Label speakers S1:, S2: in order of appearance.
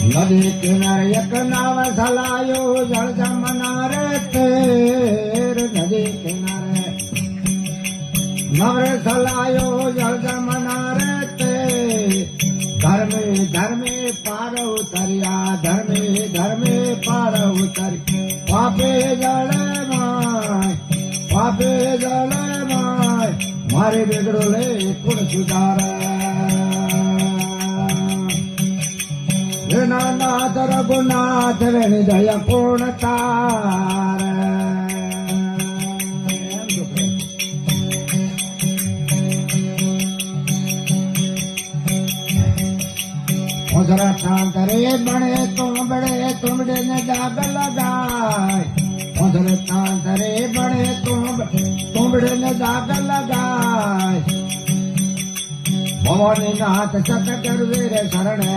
S1: નદી કિનારે એક નાવ સલાયો જળ જમનારે તેર નદી કિનારે નવરે સલાયો જળ જમનારે તે ધર્મે ધર્મે પાર ઉતર્યા ધર્મે ધર્મે પાર ઉતરી પાપે જળ માય મારે બેગડો લે કુણ સુધારે નાથ રઘુનાથ વેણી દયા પૂર્ણ તારે ઓસરા તાંતરે બણે તુંબડે ને દાગ લગાય ઓસરે તાંતરે બણે તુંબડે ને દાગ લગાય ભવાની નાથ સત કરવે રે શરણે